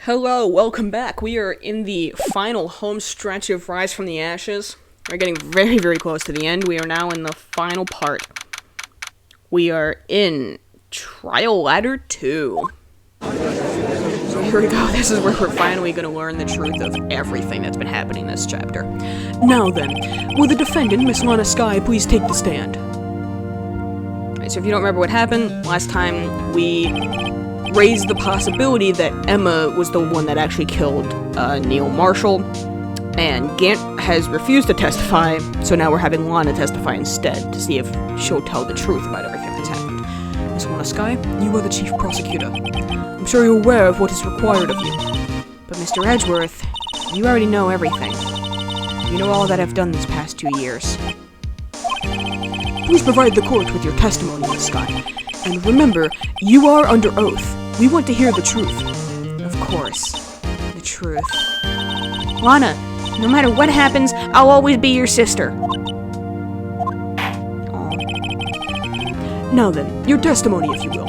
Hello, welcome back. We are in the final home stretch of Rise from the Ashes. We're getting very, very close to the end. We are now in the final part. We are in Trial Ladder 2. So here we go. This is where we're finally going to learn the truth of everything that's been happening in this chapter. Now then, will the defendant, Miss Lana Skye, please take the stand? Alright, so if you don't remember what happened, last time we raised the possibility that Emma was the one that actually killed Neil Marshall, and Gant has refused to testify, so now we're having Lana testify instead to see if she'll tell the truth about everything that's happened. Miss Lana Skye, you are the chief prosecutor. I'm sure you're aware of what is required of you. But Mr. Edgeworth, you already know everything. You know all that I've done these past 2 years. Please provide the court with your testimony, Miss Skye. And remember, you are under oath. We want to hear the truth. Of course. The truth. Lana, no matter what happens, I'll always be your sister. Aww. Now then, your testimony, if you will.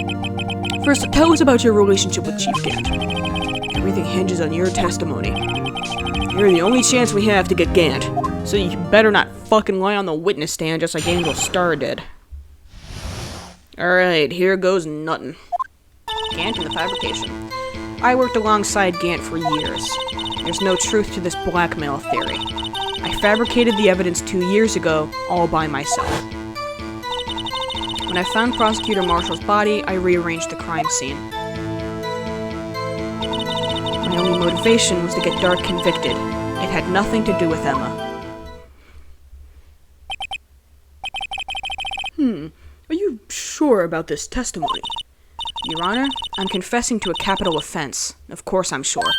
First, tell us about your relationship with Chief Gant. Everything hinges on your testimony. You're the only chance we have to get Gant, so you better not fucking lie on the witness stand just like Angel Star did. Alright, here goes nuttin'. Gant and the fabrication. I worked alongside Gant for years. There's no truth to this blackmail theory. I fabricated the evidence 2 years ago, all by myself. When I found Prosecutor Marshall's body, I rearranged the crime scene. My only motivation was to get Dark convicted. It had nothing to do with Emma. Are you sure about this testimony? Your Honor, I'm confessing to a capital offense. Of course I'm sure.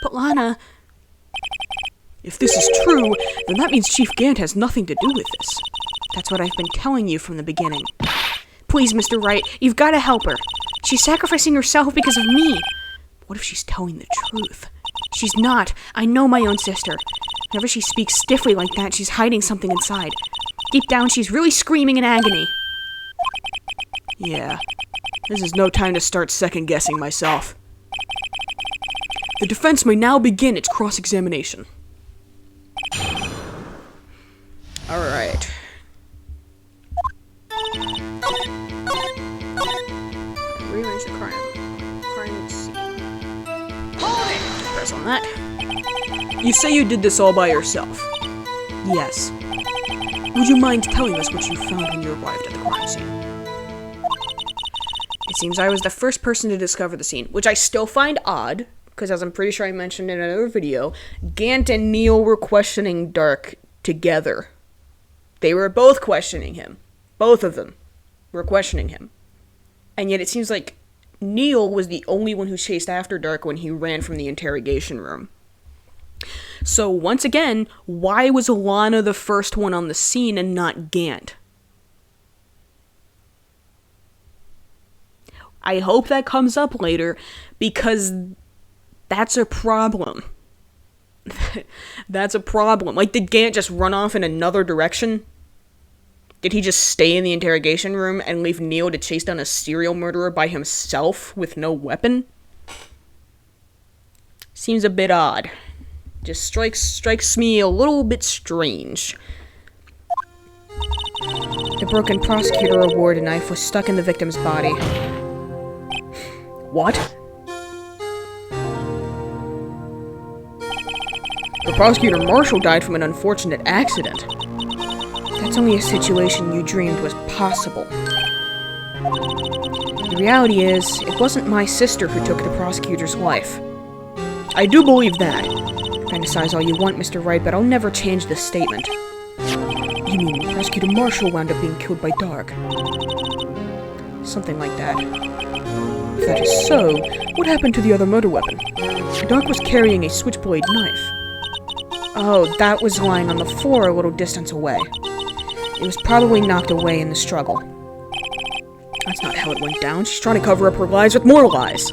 But Lana... If this is true, then that means Chief Gant has nothing to do with this. That's what I've been telling you from the beginning. Please, Mr. Wright, you've got to help her. She's sacrificing herself because of me. What if she's telling the truth? She's not. I know my own sister. Whenever she speaks stiffly like that, she's hiding something inside. Deep down, she's really screaming in agony. Yeah. This is no time to start second-guessing myself. The defense may now begin its cross-examination. Alright. Rearrange the crime scene. Hold it! Press on that. You say you did this all by yourself? Yes. Would you mind telling us what you found when you arrived at the crime scene? It seems I was the first person to discover the scene, which I still find odd, because as I'm pretty sure I mentioned in another video, Gant and Neil were questioning Dark together. They were both questioning him. Both of them were questioning him. And yet it seems like Neil was the only one who chased after Dark when he ran from the interrogation room. So once again, why was Lana the first one on the scene and not Gant? I hope that comes up later, because that's a problem. That's a problem. Like, did Gant just run off in another direction? Did he just stay in the interrogation room and leave Neil to chase down a serial murderer by himself with no weapon? Seems a bit odd. Just strikes me a little bit strange. The broken prosecutor award knife was stuck in the victim's body. What? The prosecutor Marshall died from an unfortunate accident. That's only a situation you dreamed was possible. The reality is, it wasn't my sister who took the prosecutor's life. I do believe that. Fantasize all you want, Mr. Wright, but I'll never change this statement. You mean Prosecutor Marshall wound up being killed by Dark? Something like that. If that is so, what happened to the other murder weapon? Dark was carrying a switchblade knife. Oh, that was lying on the floor a little distance away. It was probably knocked away in the struggle. That's not how it went down. She's trying to cover up her lies with more lies.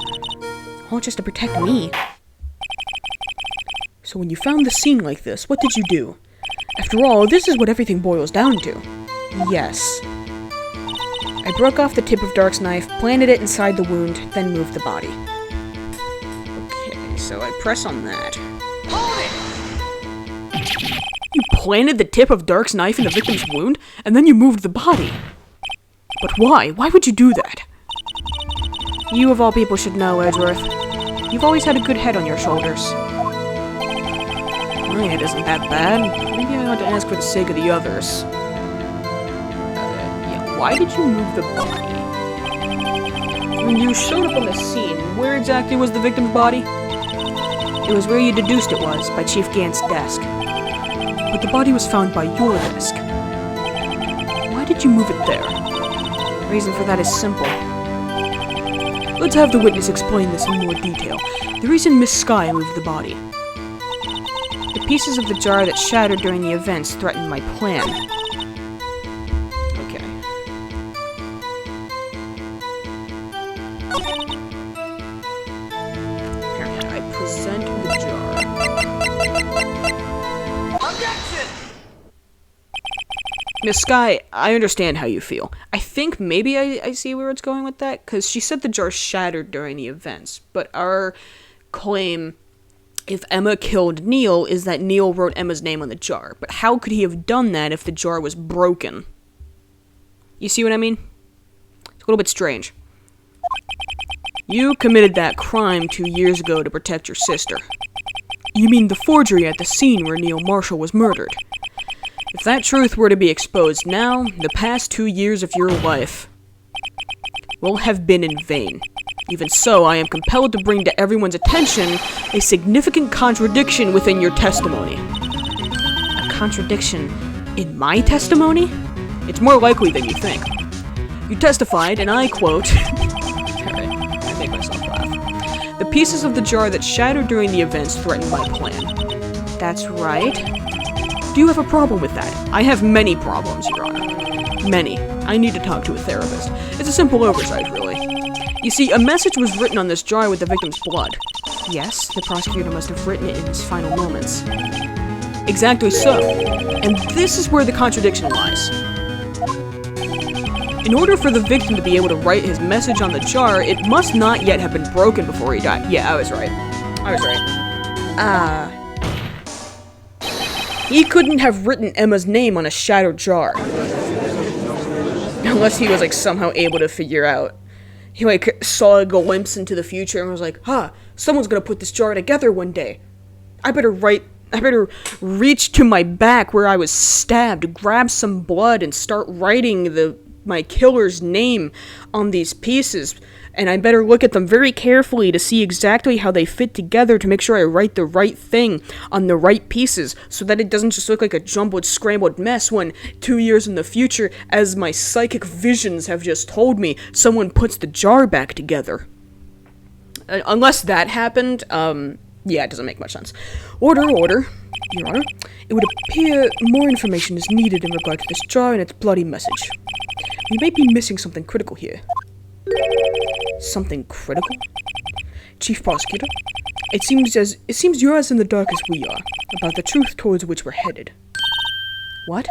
All just to protect me. So when you found the scene like this, what did you do? After all, this is what everything boils down to. Yes. I broke off the tip of Dark's knife, planted it inside the wound, then moved the body. Okay. so I press on that. Hold it! You planted the tip of Dark's knife in the victim's wound, and then you moved the body. But why? Why would you do that? You of all people should know, Edgeworth. You've always had a good head on your shoulders. My head isn't that bad. Maybe I ought to ask for the sake of the others. Yeah, why did you move the body? When you showed up on the scene, where exactly was the victim's body? It was where you deduced it was, by Chief Gant's desk. But the body was found by your desk. Why did you move it there? The reason for that is simple. Let's have the witness explain this in more detail. The reason Miss Skye moved the body. The pieces of the jar that shattered during the events threatened my plan. Okay. Here, I present the jar. Objection! Miss Skye, I understand how you feel. I think maybe I see where it's going with that, because she said the jar shattered during the events, but our claim, if Emma killed Neil, is that Neil wrote Emma's name on the jar. But how could he have done that if the jar was broken? You see what I mean? It's a little bit strange. You committed that crime 2 years ago to protect your sister. You mean the forgery at the scene where Neil Marshall was murdered? If that truth were to be exposed now, the past 2 years of your life will have been in vain. Even so, I am compelled to bring to everyone's attention a significant contradiction within your testimony. A contradiction in my testimony? It's more likely than you think. You testified, and I quote... I make myself laugh. The pieces of the jar that shattered during the events threatened my plan. That's right. Do you have a problem with that? I have many problems, Your Honor. Many. I need to talk to a therapist. It's a simple oversight, really. You see, a message was written on this jar with the victim's blood. Yes, the prosecutor must have written it in his final moments. Exactly so. And this is where the contradiction lies. In order for the victim to be able to write his message on the jar, it must not yet have been broken before he died. Yeah, I was right. He couldn't have written Emma's name on a shattered jar. Unless he was, like, somehow able to figure out. He, like, saw a glimpse into the future and was like, someone's gonna put this jar together one day. I better reach to my back where I was stabbed, grab some blood, and start writing my killer's name on these pieces. And I better look at them very carefully to see exactly how they fit together to make sure I write the right thing on the right pieces, so that it doesn't just look like a jumbled, scrambled mess when 2 years in the future, as my psychic visions have just told me, someone puts the jar back together. Unless that happened, yeah, it doesn't make much sense. Order, Your Honor. It would appear more information is needed in regard to this jar and its bloody message. We may be missing something critical here. Something critical? Chief Prosecutor, it seems you're as in the dark as we are about the truth towards which we're headed. What?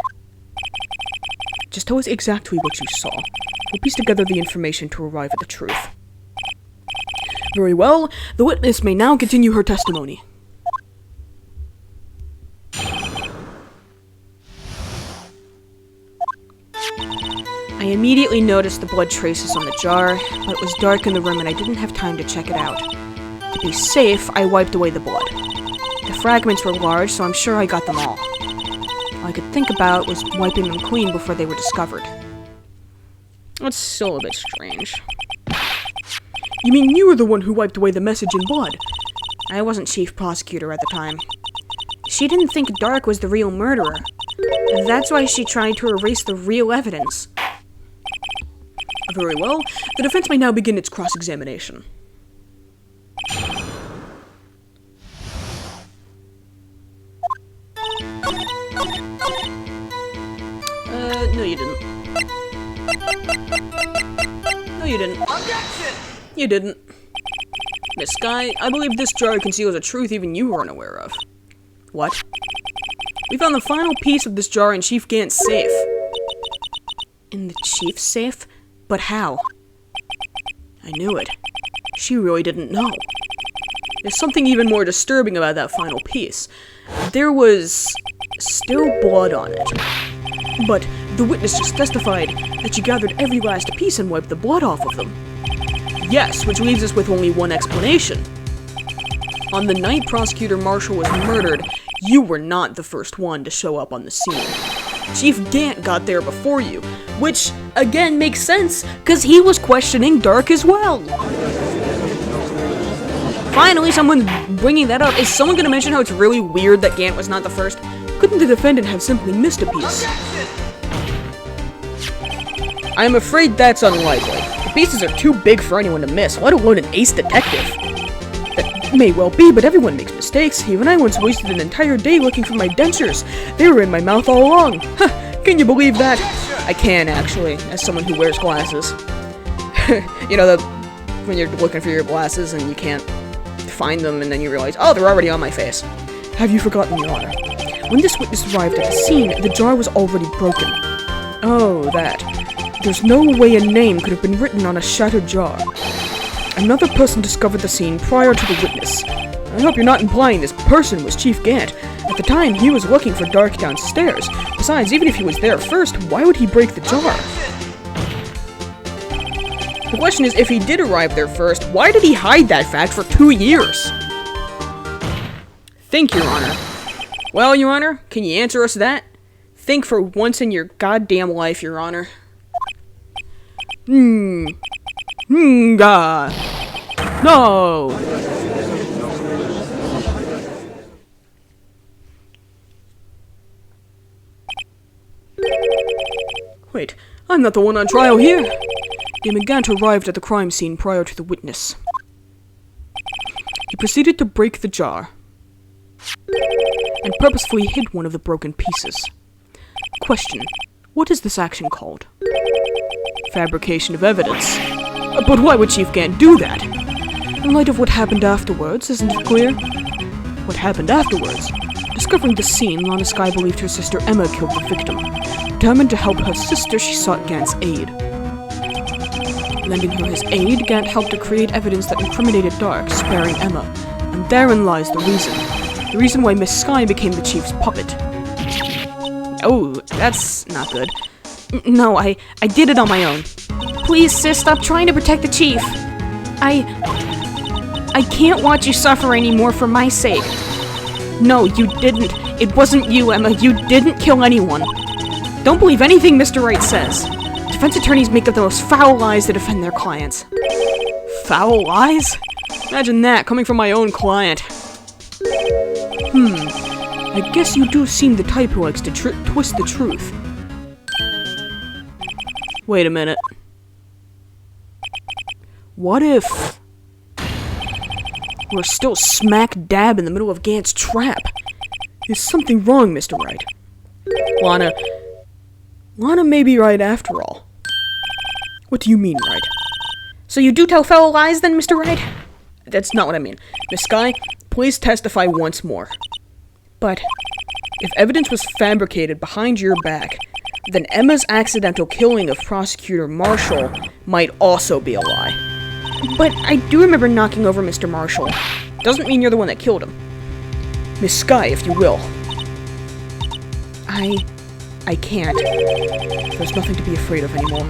Just tell us exactly what you saw. We'll piece together the information to arrive at the truth. Very well. The witness may now continue her testimony. I immediately noticed the blood traces on the jar, but it was dark in the room and I didn't have time to check it out. To be safe, I wiped away the blood. The fragments were large, so I'm sure I got them all. All I could think about was wiping them clean before they were discovered. That's still a bit strange. You mean you were the one who wiped away the message in blood? I wasn't chief prosecutor at the time. She didn't think Dark was the real murderer. That's why she tried to erase the real evidence. Very well. The defense may now begin its cross-examination. No you didn't. No you didn't. Objection! You didn't. Miss Skye, I believe this jar conceals a truth even you were unaware of. What? We found the final piece of this jar in Chief Gant's safe. In the chief's safe? But how? I knew it. She really didn't know. There's something even more disturbing about that final piece. There was still blood on it. But the witness just testified that she gathered every last piece and wiped the blood off of them. Yes, which leaves us with only one explanation. On the night Prosecutor Marshall was murdered, you were not the first one to show up on the scene. Chief Gant got there before you, which, again, makes sense, because he was questioning Dark as well. Finally, someone's bringing that up. Is someone going to mention how it's really weird that Gant was not the first? Couldn't the defendant have simply missed a piece? I'm afraid that's unlikely. The pieces are too big for anyone to miss, let alone an ace detective. That may well be, but everyone makes mistakes. Even I once wasted an entire day looking for my dentures. They were in my mouth all along. Can you believe that? I can, actually, as someone who wears glasses. You know, when you're looking for your glasses and you can't find them and then you realize, oh, they're already on my face. Have you forgotten, Your Honor? When this witness arrived at the scene, the jar was already broken. Oh, that. There's no way a name could have been written on a shattered jar. Another person discovered the scene prior to the witness. I hope you're not implying this person was Chief Gant. At the time, he was looking for Dark downstairs. Besides, even if he was there first, why would he break the jar? The question is, if he did arrive there first, why did he hide that fact for 2 years? Think, Your Honor. Well, Your Honor, can you answer us that? Think for once in your goddamn life, Your Honor. God. No! Wait, I'm not the one on trial here. Damon Gant arrived at the crime scene prior to the witness. He proceeded to break the jar and purposefully hid one of the broken pieces. Question: what is this action called? Fabrication of evidence. But why would Chief Gant do that? In light of what happened afterwards, isn't it clear? What happened afterwards? Discovering the scene, Lana Skye believed her sister Emma killed the victim. Determined to help her sister, she sought Gant's aid. Lending her his aid, Gant helped to create evidence that incriminated Dark, sparing Emma. And therein lies the reason. The reason why Miss Skye became the Chief's puppet. Oh, that's not good. No, I did it on my own. Please, sis, stop trying to protect the Chief. I can't watch you suffer anymore for my sake. No, you didn't. It wasn't you, Emma. You didn't kill anyone. Don't believe anything Mr. Wright says. Defense attorneys make up the most foul lies to defend their clients. Foul lies? Imagine that, coming from my own client. I guess you do seem the type who likes to twist the truth. Wait a minute. What if we're still smack dab in the middle of Gant's trap? Is something wrong, Mr. Wright? Lana may be right after all. What do you mean, Wright? So you do tell foul lies then, Mr. Wright? That's not what I mean. Miss Skye, please testify once more. But if evidence was fabricated behind your back, then Emma's accidental killing of Prosecutor Marshall might also be a lie. But I do remember knocking over Mr. Marshall. Doesn't mean you're the one that killed him. Miss Skye, if you will. I can't. There's nothing to be afraid of anymore.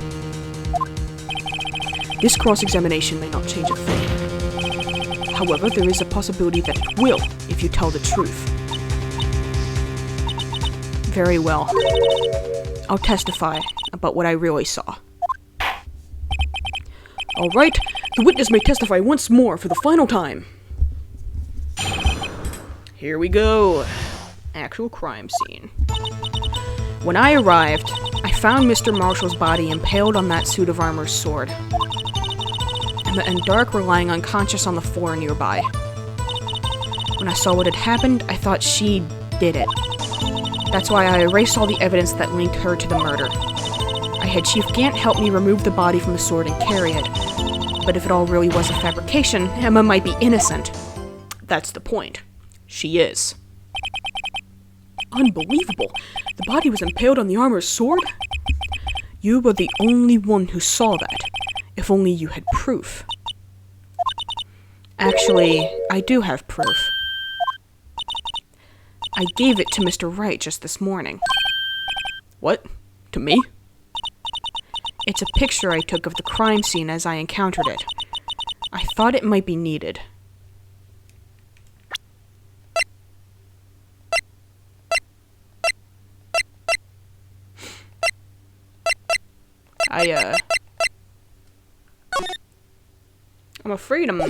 This cross-examination may not change a thing. However, there is a possibility that it will, if you tell the truth. Very well. I'll testify about what I really saw. All right, the witness may testify once more for the final time. Here we go. Actual crime scene. When I arrived, I found Mr. Marshall's body impaled on that suit of armor's sword. Emma and Dark were lying unconscious on the floor nearby. When I saw what had happened, I thought she did it. That's why I erased all the evidence that linked her to the murder. I had Chief Gant help me remove the body from the sword and carry it. But if it all really was a fabrication, Emma might be innocent. That's the point. She is. Unbelievable! The body was impaled on the armor's sword? You were the only one who saw that. If only you had proof. Actually, I do have proof. I gave it to Mr. Wright just this morning. What? To me? It's a picture I took of the crime scene as I encountered it. I thought it might be needed. I'm afraid I'm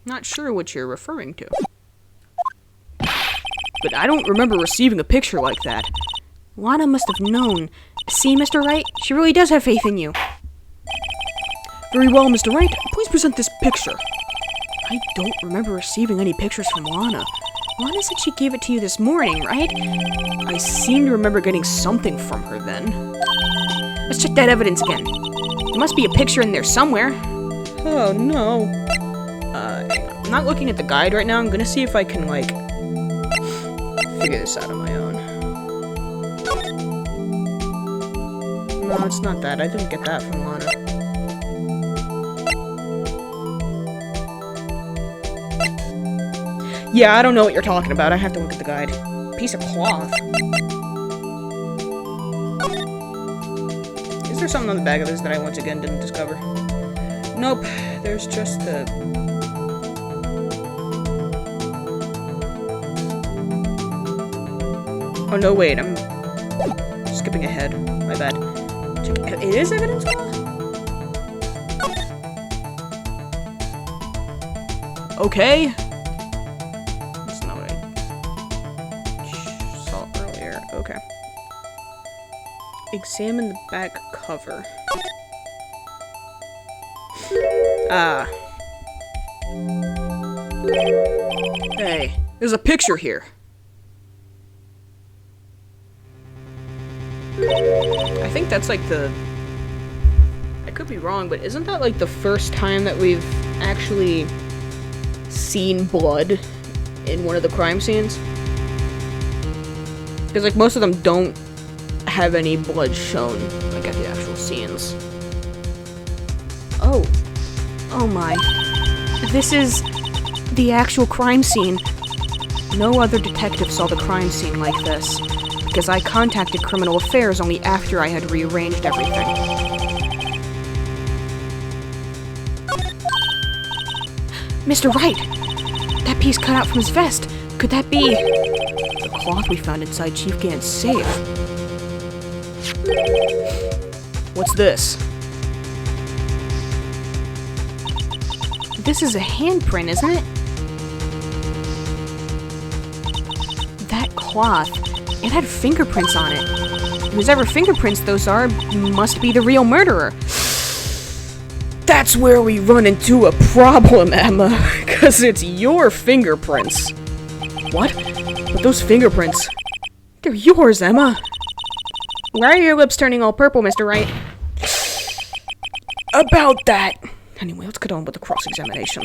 not sure what you're referring to. But I don't remember receiving a picture like that. Lana must have known. See, Mr. Wright? She really does have faith in you. Very well, Mr. Wright. Please present this picture. I don't remember receiving any pictures from Lana. Lana said she gave it to you this morning, right? I seem to remember getting something from her then. Let's check that evidence again. There must be a picture in there somewhere. Oh, no. I'm not looking at the guide right now. I'm gonna see if I can, like, figure this out on my own. No, it's not that. I didn't get that from Lana. Yeah, I don't know what you're talking about. I have to look at the guide. Piece of cloth. Is there something on the back of this that I once again didn't discover? Nope. There's just the... Oh, no, wait. I'm skipping ahead. My bad. It is evidence cloth? Okay. That's not what I saw earlier. Okay. Examine the back cover. Ah. Hey, there's a picture here. I think that's like the... I could be wrong, but isn't that like the first time that we've actually seen blood in one of the crime scenes? Because like most of them don't have any blood shown like at the actual scenes. Oh. Oh my. This is the actual crime scene. No other detective saw the crime scene like this, because I contacted Criminal Affairs only after I had rearranged everything. Mr. Wright! That piece cut out from his vest. Could that be the cloth we found inside Chief Gant's safe? What's this? This is a handprint, isn't it? That cloth, it had fingerprints on it. Whosever fingerprints those are must be the real murderer. That's where we run into a problem, Emma, because it's your fingerprints. What? But those fingerprints, they're yours, Emma. Why are your lips turning all purple, Mr. Wright? About that. Anyway, let's get on with the cross-examination.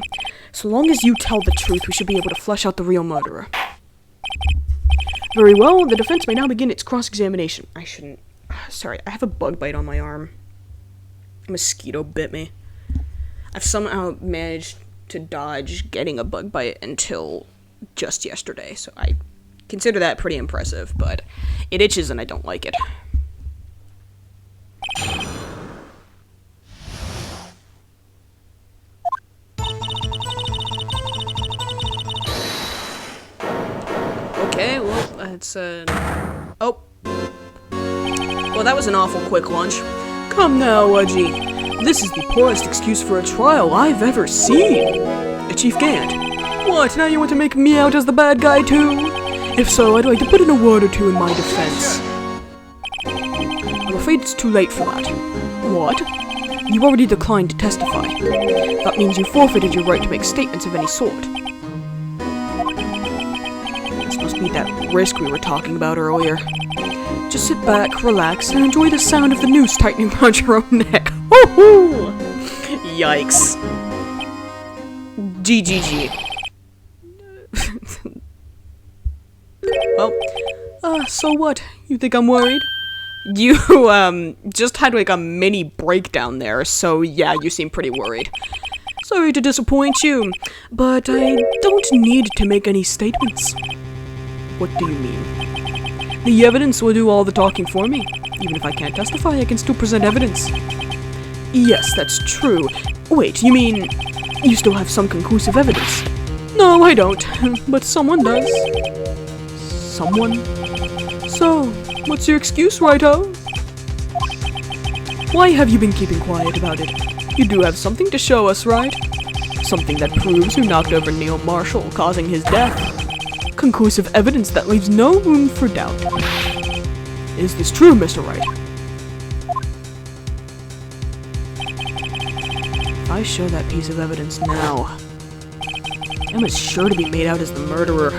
So long as you tell the truth, we should be able to flesh out the real murderer. Very well, the defense may now begin its cross-examination. I shouldn't... Sorry, I have a bug bite on my arm. A mosquito bit me. I've somehow managed to dodge getting a bug bite until just yesterday, so I consider that pretty impressive, but it itches and I don't like it. Okay, well, it's, oh. Well, that was an awful quick lunch. Come now, Udgy. This is the poorest excuse for a trial I've ever seen. Chief Gant. What, now you want to make me out as the bad guy, too? If so, I'd like to put in a word or two in my defense. I'm afraid it's too late for that. What? You already declined to testify. That means you forfeited your right to make statements of any sort. This must be that risk we were talking about earlier. Just sit back, relax, and enjoy the sound of the noose tightening around your own neck. Woohoo! Yikes. GGG. Well, so what? You think I'm worried? You, just had like a mini breakdown there, so yeah, you seem pretty worried. Sorry to disappoint you, but I don't need to make any statements. What do you mean? The evidence will do all the talking for me. Even if I can't testify, I can still present evidence. Yes, that's true. Wait, you mean you still have some conclusive evidence? No, I don't, but someone does. Someone? So, what's your excuse, Wright-o? Why have you been keeping quiet about it? You do have something to show us, right? Something that proves who knocked over Neil Marshall, causing his death. Conclusive evidence that leaves no room for doubt. Is this true, Mr. Wright? If I show that piece of evidence now, Emma's sure to be made out as the murderer.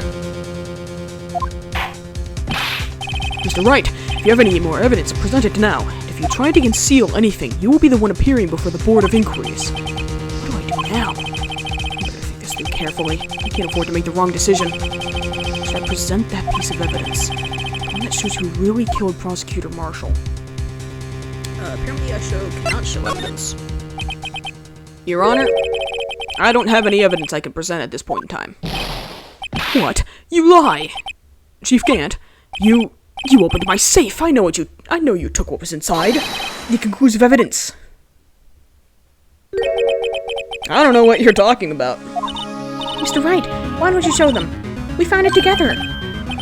Mr. Wright, if you have any more evidence, present it now. If you try to conceal anything, you will be the one appearing before the Board of Inquiries. What do I do now? I better think this through carefully. I can't afford to make the wrong decision. Should I present that piece of evidence? The one that shows who really killed Prosecutor Marshall. Apparently I cannot show evidence. Your Honor, I don't have any evidence I can present at this point in time. What? You lie! Chief Gant, you opened my safe. I know you took what was inside. The conclusive evidence. I don't know what you're talking about. Mr. Wright, why don't you show them? We found it together.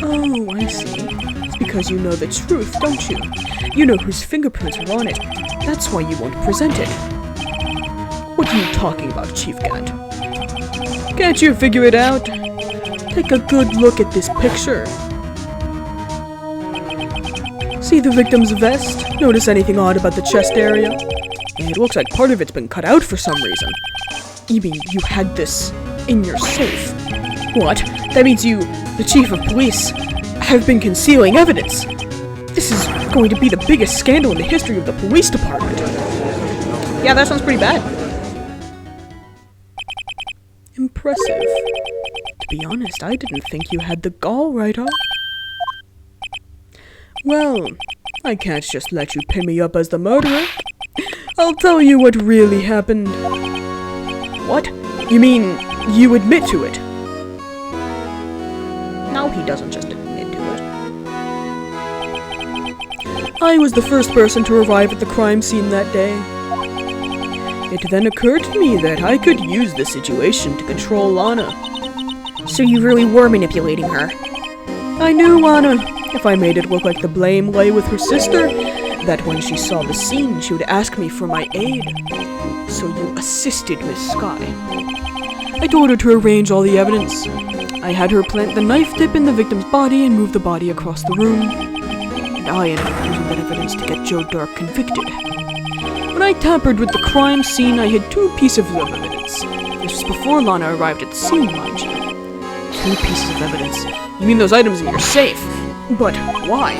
Oh, I see. It's because you know the truth, don't you? You know whose fingerprints are on it. That's why you won't present it. What are you talking about, Chief Gant? Can't you figure it out? Take a good look at this picture. See the victim's vest? Notice anything odd about the chest area? It looks like part of it's been cut out for some reason. You mean you had this in your safe? What? That means you, the chief of police, have been concealing evidence. This is going to be the biggest scandal in the history of the police department. Yeah, that sounds pretty bad. Impressive. To be honest, I didn't think you had the gall, Wright-o. Well, I can't just let you pin me up as the murderer. I'll tell you what really happened. What? You mean you admit to it? No, he doesn't just admit to it. I was the first person to arrive at the crime scene that day. It then occurred to me that I could use the situation to control Lana. So you really were manipulating her? I knew Lana. If I made it look like the blame lay with her sister, that when she saw the scene, she would ask me for my aid. So you assisted Miss Skye. I told her to arrange all the evidence. I had her plant the knife tip in the victim's body and move the body across the room. And I ended up using that evidence to get Joe Dark convicted. When I tampered with the crime scene, I hid 2 pieces of evidence. This was before Lana arrived at the scene, mind you. 2 pieces of evidence. You mean those items in your safe? But why?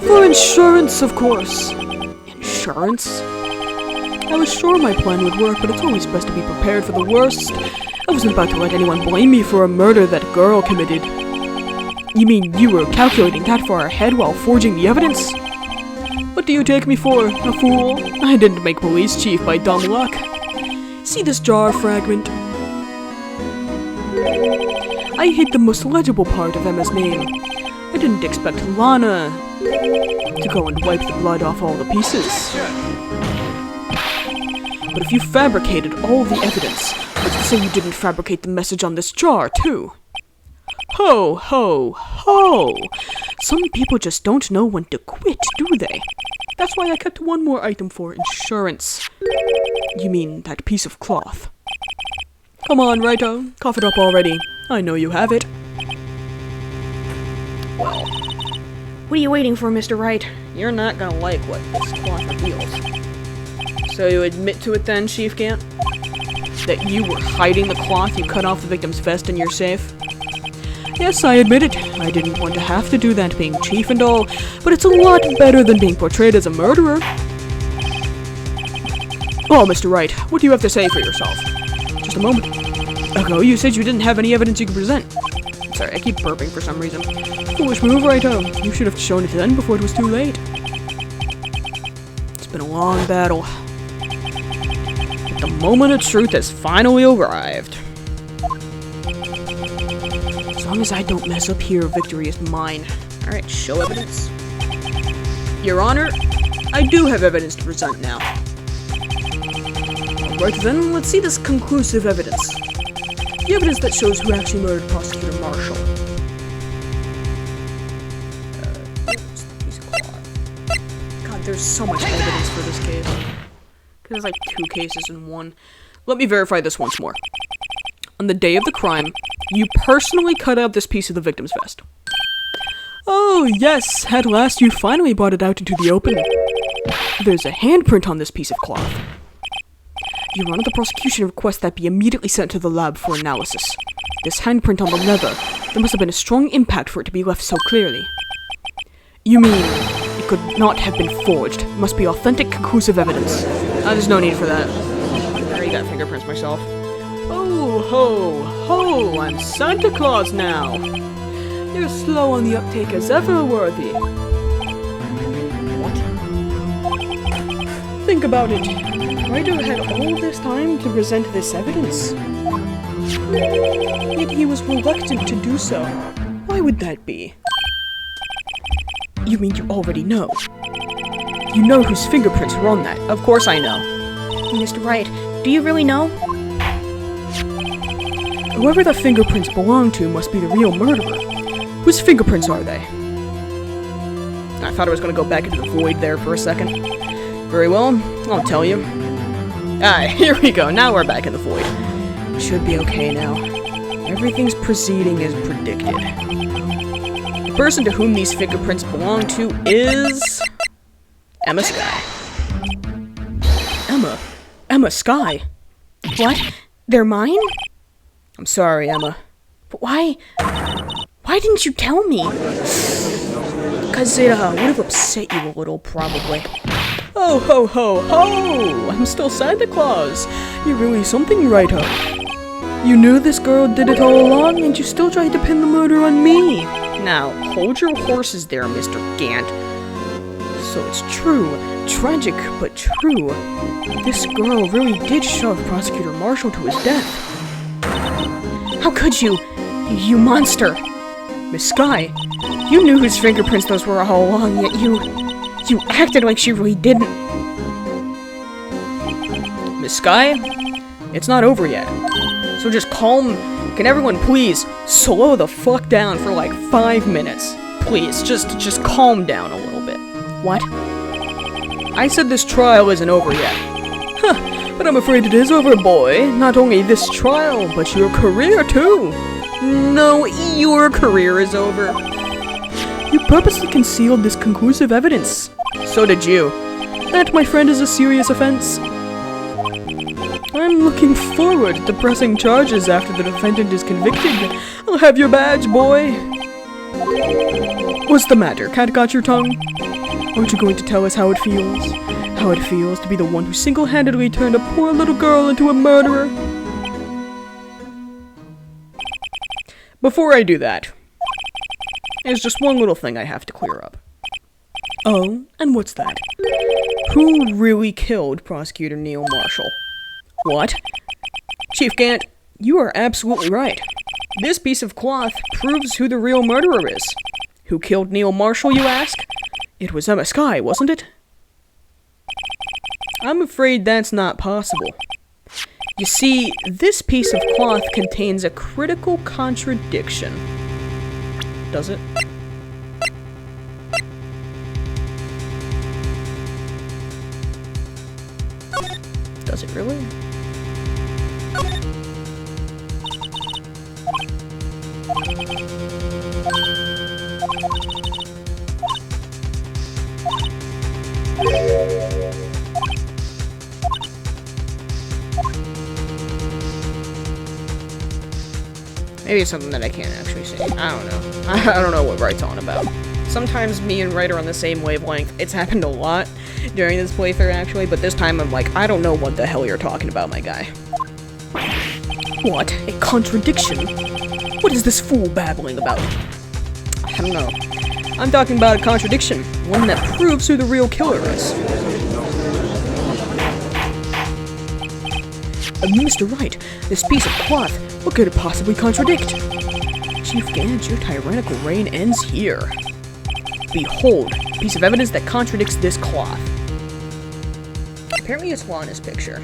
For insurance, of course. Insurance? I was sure my plan would work, but it's always best to be prepared for the worst. I wasn't about to let anyone blame me for a murder that girl committed. You mean you were calculating that far ahead while forging the evidence? What do you take me for, a fool? I didn't make police chief by dumb luck. See this jar fragment? I hid the most legible part of Emma's name. I didn't expect Lana to go and wipe the blood off all the pieces. But if you fabricated all the evidence, what's to say you didn't fabricate the message on this jar, too? Ho, ho, ho! Some people just don't know when to quit, do they? That's why I kept 1 more item for insurance. You mean that piece of cloth. Come on, Wright-o, cough it up already. I know you have it. Well, What are you waiting for, Mr. Wright? you're not gonna like what this cloth reveals. So you admit to it then, Chief Gant? That you were hiding the cloth you cut off the victim's vest in your safe? Yes, I admit it. I didn't want to have to do that being chief and all, but it's a lot better than being portrayed as a murderer. Oh, Mr. Wright, what do you have to say for yourself? Just a moment ago, you said you didn't have any evidence you could present. Sorry, I keep burping for some reason. Foolish move, Wright-o. You should have shown it then before it was too late. It's been a long battle. But the The moment of truth has finally arrived. As long as I don't mess up here, victory is mine. Alright, show evidence. Your Honor, I do have evidence to present now. Right then, let's see this conclusive evidence. The evidence that shows who actually murdered Prosecutor Marshall. Piece of cloth. God, there's so much evidence for this case. There's like 2 cases in one. Let me verify this once more. On the day of the crime, you personally cut out this piece of the victim's vest. Oh, yes, at last you finally brought it out into the open. There's a handprint on this piece of cloth. Your Honor, the prosecution requests that be immediately sent to the lab for analysis. This handprint on the leather, there must have been a strong impact for it to be left so clearly. You mean, it could not have been forged. It must be authentic, conclusive evidence. There's no need for that. I already got fingerprints myself. Oh, ho, ho, I'm Santa Claus now. You're slow on the uptake as ever, Worthy. What? Think about it. Ryder had all this time to present this evidence. Yet he was reluctant to do so. Why would that be? You mean you already know? You know whose fingerprints were on that. Of course I know. Mr. Wright, do you really know? Whoever the fingerprints belong to must be the real murderer. Whose fingerprints are they? I thought I was going to go back into the void there for a second. Very well, I'll tell you. Here we go. Now we're back in the void. Should be okay now. Everything's proceeding as predicted. The person to whom these fingerprints belong to is... Emma Skye. Emma Skye? What? They're mine? I'm sorry, Emma. But why didn't you tell me? Because it would have upset you a little, probably. Oh, ho, ho, ho! I'm still Santa Claus! You're really something, Wright. You knew this girl did it all along, and you still tried to pin the murder on me. Now, hold your horses there, Mr. Gant. So it's true. Tragic, but true. This girl really did shove Prosecutor Marshall to his death. How could you? You monster! Miss Skye, You knew whose fingerprints those were all along, yet you acted like she really didn't. Miss Skye, it's not over yet. So just calm. Can everyone please slow the fuck down for like 5 minutes? Please, just calm down a little bit. What? I said this trial isn't over yet. Huh, but I'm afraid it is over, boy. Not only this trial, but your career, too. No, your career is over. You purposely concealed this conclusive evidence. So did you. That, my friend, is a serious offense. I'm looking forward to pressing charges after the defendant is convicted. I'll have your badge, boy. What's the matter? Cat got your tongue? Aren't you going to tell us how it feels? How it feels to be the one who single-handedly turned a poor little girl into a murderer? Before I do that, there's just one little thing I have to clear up. Oh, and what's that? Who really killed Prosecutor Neil Marshall? What? Chief Gant, you are absolutely right. This piece of cloth proves who the real murderer is. Who killed Neil Marshall, you ask? It was Emma Skye, wasn't it? I'm afraid that's not possible. You see, this piece of cloth contains a critical contradiction. Does it? Does it really? Maybe it's something that I can't actually see. I don't know. I don't know what Wright's on about. Sometimes me and Wright are on the same wavelength. It's happened a lot during this playthrough, actually, but this time I'm like, I don't know what the hell you're talking about, my guy. What? A contradiction? What is this fool babbling about? I don't know. I'm talking about a contradiction. One that proves who the real killer is. Mr. Wright, this piece of cloth, what could it possibly contradict? Chief Gant, your tyrannical reign ends here. Behold, a piece of evidence that contradicts this cloth. Apparently it's Lana's picture.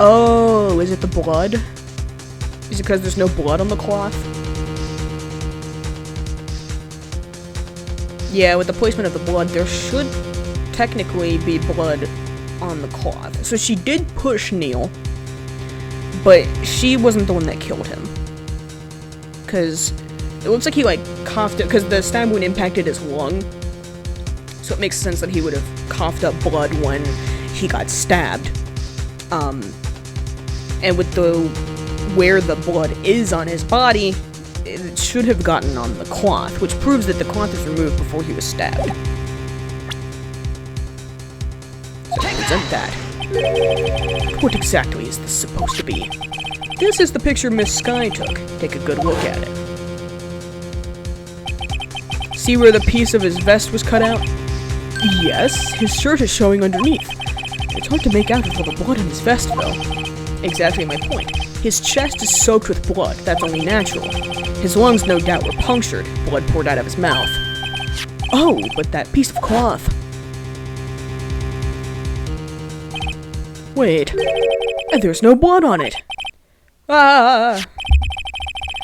Oh, is it the blood? Is it because there's no blood on the cloth? Yeah, with the placement of the blood, there should technically be blood on the cloth. So she did push Neil, but she wasn't the one that killed him. Because it looks like he, like, coughed it, because the stab wound impacted his lung. So it makes sense that he would have coughed up blood when he got stabbed. And with where the blood is on his body, it should have gotten on the cloth, which proves that the cloth was removed before he was stabbed. So present that. What exactly is this supposed to be? This is the picture Miss Sky took. Take a good look at it. See where the piece of his vest was cut out? Yes, his shirt is showing underneath. It's hard to make out with all the blood on his vest, though. Exactly my point. His chest is soaked with blood. That's only natural. His lungs, no doubt, were punctured. Blood poured out of his mouth. Oh, but that piece of cloth. Wait. There's no blood on it. Ah!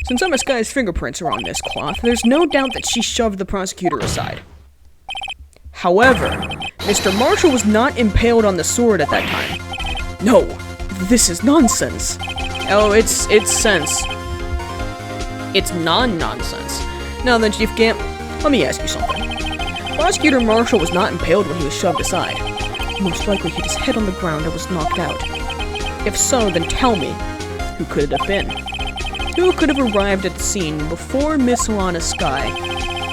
Since Emma Sky's fingerprints are on this cloth, there's no doubt that she shoved the prosecutor aside. However, Mr. Marshall was not impaled on the sword at that time. No, this is nonsense. Oh, it's sense. It's non-nonsense. Now then, Chief Gant, let me ask you something. Prosecutor Marshall was not impaled when he was shoved aside. Most likely hit his head on the ground and was knocked out. If so, then tell me, who could it have been? Who could have arrived at the scene before Miss Lana Sky,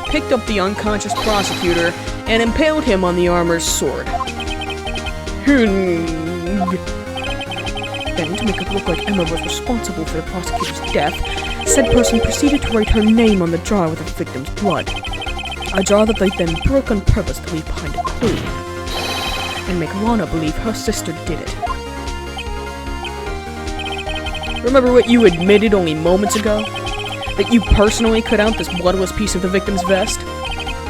picked up the unconscious prosecutor, and impaled him on the armor's sword? Then, to make it look like Emma was responsible for the prosecutor's death, said person proceeded to write her name on the jar with the victim's blood. A jar that they then broke on purpose to leave behind a clue, and make Lana believe her sister did it. Remember what you admitted only moments ago? That you personally cut out this bloodless piece of the victim's vest?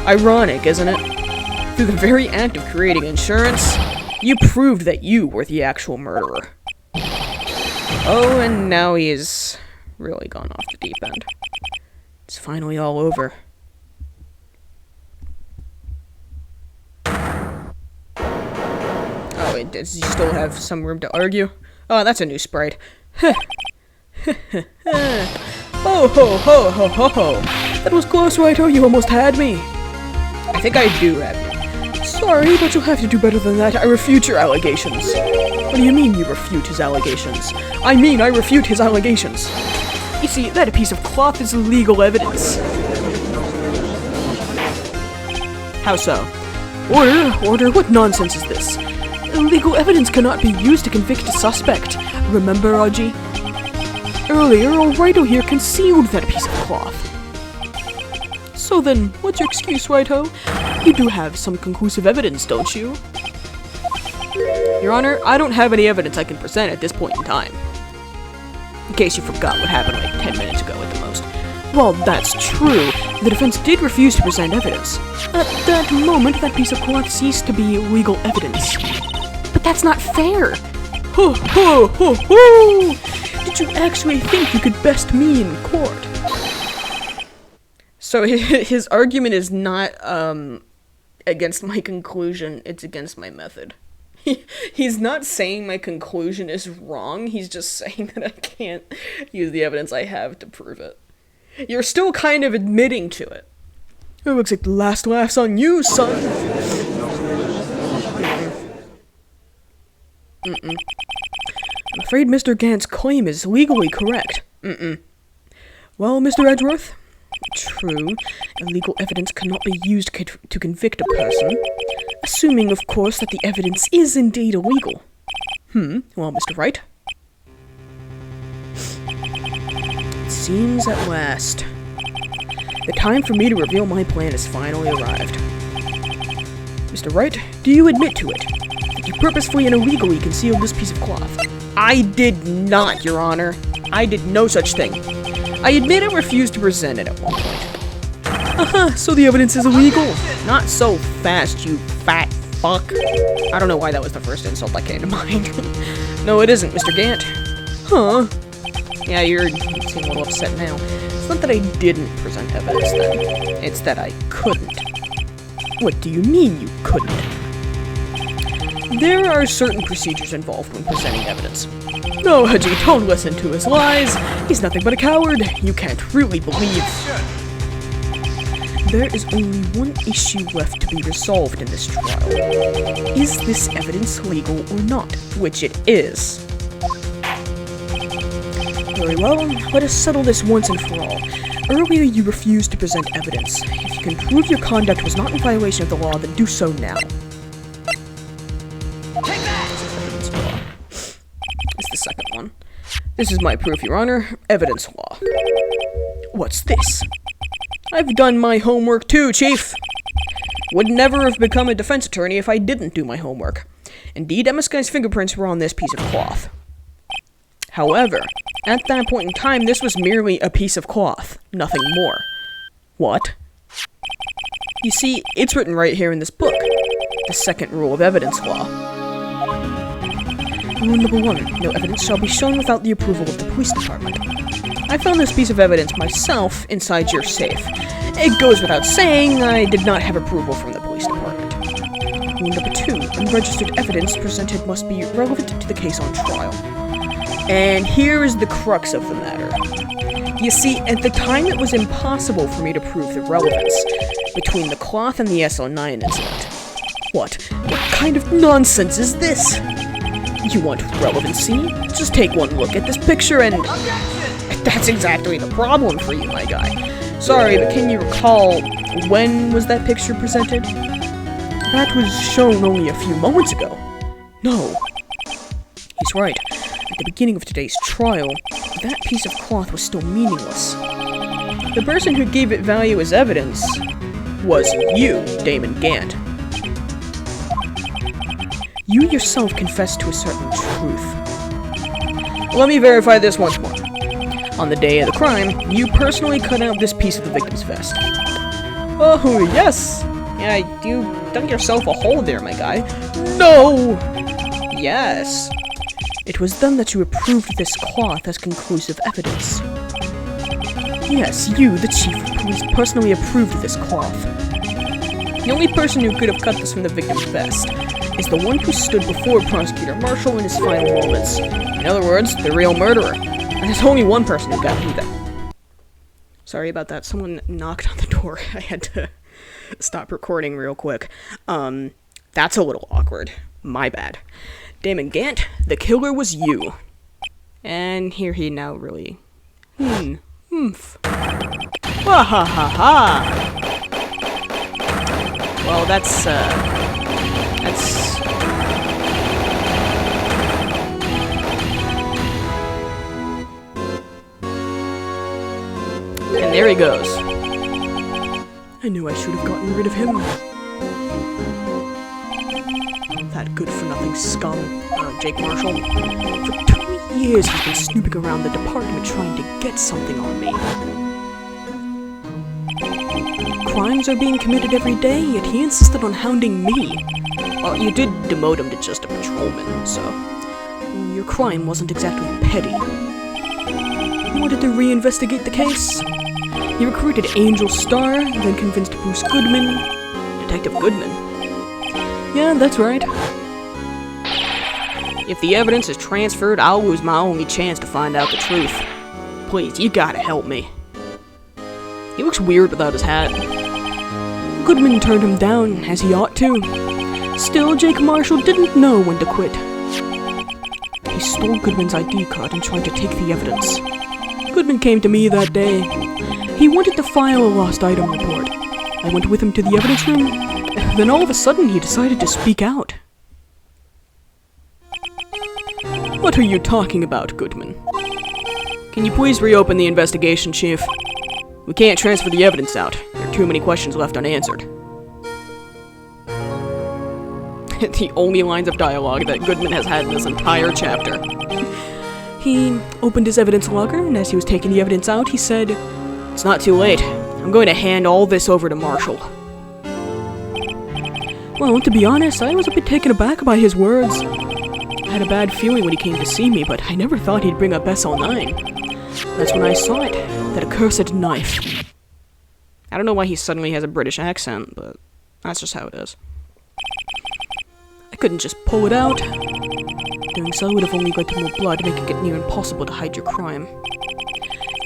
Ironic, isn't it? Through the very act of creating insurance, you proved that you were the actual murderer. Oh, and now he is really gone off the deep end. It's finally all over. Oh, wait, does he still have some room to argue? Oh, that's a new sprite. Ho ho ho ho ho ho! That was close, Wright. Oh, you almost had me. I think I do have you. Sorry, but you'll have to do better than that. I refute your allegations. What do you mean you refute his allegations? I mean I refute his allegations. You see, that piece of cloth is legal evidence. How so? Order, what nonsense is this? Legal evidence cannot be used to convict a suspect. Remember, Aji? Earlier, Wright-o here concealed that piece of cloth. So then, what's your excuse, Wright-o? You do have some conclusive evidence, don't you? Your Honor, I don't have any evidence I can present at this point in time. In case you forgot what happened like 10 minutes ago at the most. Well, that's true. The defense did refuse to present evidence. At that moment, that piece of cloth ceased to be legal evidence. But that's not fair! Ho ho ho ho! Did you actually think you could best me in court? So his argument is not, against my conclusion, it's against my method. He's not saying my conclusion is wrong, he's just saying that I can't use the evidence I have to prove it. You're still kind of admitting to it. It looks like the last laugh's on you, son! I'm afraid Mr. Gant's claim is legally correct. Well, Mr. Edgeworth? True, illegal evidence cannot be used to convict a person, assuming, of course, that the evidence is indeed illegal. Well, Mr. Wright? It seems at last. The time for me to reveal my plan has finally arrived. Mr. Wright, do you admit to it? That you purposefully and illegally concealed this piece of cloth? I did not, Your Honor. I did no such thing. I admit I refused to present it at one point. So the evidence is illegal? Not so fast, you fat fuck. I don't know why that was the first insult that came to mind. No, it isn't, Mr. Gant. Huh? Yeah, you're seeming a little upset now. It's not that I didn't present evidence then. It's that I couldn't. What do you mean you couldn't? There are certain procedures involved when presenting evidence. No, Haji, don't listen to his lies. He's nothing but a coward. You can't really believe. There is only one issue left to be resolved in this trial. Is this evidence legal or not? Which it is. Very well, let us settle this once and for all. Earlier you refused to present evidence. If you can prove your conduct was not in violation of the law, then do so now. Take that! It's the second one. This is my proof, Your Honor. Evidence law. What's this? I've done my homework too, Chief. Would never have become a defense attorney if I didn't do my homework. Indeed, Emma Sky's fingerprints were on this piece of cloth. However, at that point in time, this was merely a piece of cloth, nothing more. What? You see, it's written right here in this book. The second rule of evidence law. Rule number 1. No evidence shall be shown without the approval of the police department. I found this piece of evidence myself inside your safe. It goes without saying, I did not have approval from the police department. Rule number 2. Unregistered evidence presented must be relevant to the case on trial. And here is the crux of the matter. You see, at the time it was impossible for me to prove the relevance between the cloth and the SO9 incident. What kind of nonsense is this? You want relevancy? Just take one look at this picture and... That's exactly the problem for you, my guy. Sorry, but can you recall when was that picture presented? That was shown only a few moments ago. No. He's right. At the beginning of today's trial, that piece of cloth was still meaningless. The person who gave it value as evidence was you, Damon Gant. You yourself confessed to a certain truth. Let me verify this once more. On the day of the crime, you personally cut out this piece of the victim's vest. Oh, yes! Yeah, you dug yourself a hole there, my guy. No! Yes. It was then that you approved this cloth as conclusive evidence. Yes, you, the chief of police, personally approved this cloth. The only person who could have cut this from the victim's vest is the one who stood before Prosecutor Marshall in his final moments. In other words, the real murderer. And there's only one person who got me that. Sorry about that. Someone knocked on the door. I had to stop recording real quick. That's a little awkward. My bad. Damon Gant, the killer was you. And here he now really... Wah ha ha ha! Well, that's... And there he goes. I knew I should have gotten rid of him. That good-for-nothing scum, Jake Marshall. For 2 years he's been snooping around the department trying to get something on me. Crimes are being committed every day, yet he insisted on hounding me. Well, you did demote him to just a patrolman, so... Your crime wasn't exactly petty. He wanted to reinvestigate the case. He recruited Angel Starr, then convinced Bruce Goodman. Detective Goodman? Yeah, that's right. If the evidence is transferred, I'll lose my only chance to find out the truth. Please, you gotta help me. He looks weird without his hat. Goodman turned him down, as he ought to. Still, Jake Marshall didn't know when to quit. He stole Goodman's ID card and tried to take the evidence. Goodman came to me that day. He wanted to file a lost item report. I went with him to the evidence room. Then all of a sudden he decided to speak out. What are you talking about, Goodman? Can you please reopen the investigation, Chief? We can't transfer the evidence out. There are too many questions left unanswered. The only lines of dialogue that Goodman has had in this entire chapter. He opened his evidence locker, and as he was taking the evidence out, he said, It's not too late. I'm going to hand all this over to Marshall. well, to be honest, I was a bit taken aback by his words. I had a bad feeling when he came to see me, but I never thought he'd bring up SL9. That's when I saw it, that accursed knife. I don't know why he suddenly has a British accent, but that's just how it is. I couldn't just pull it out. Doing so would have only led to more blood, making it near impossible to hide your crime.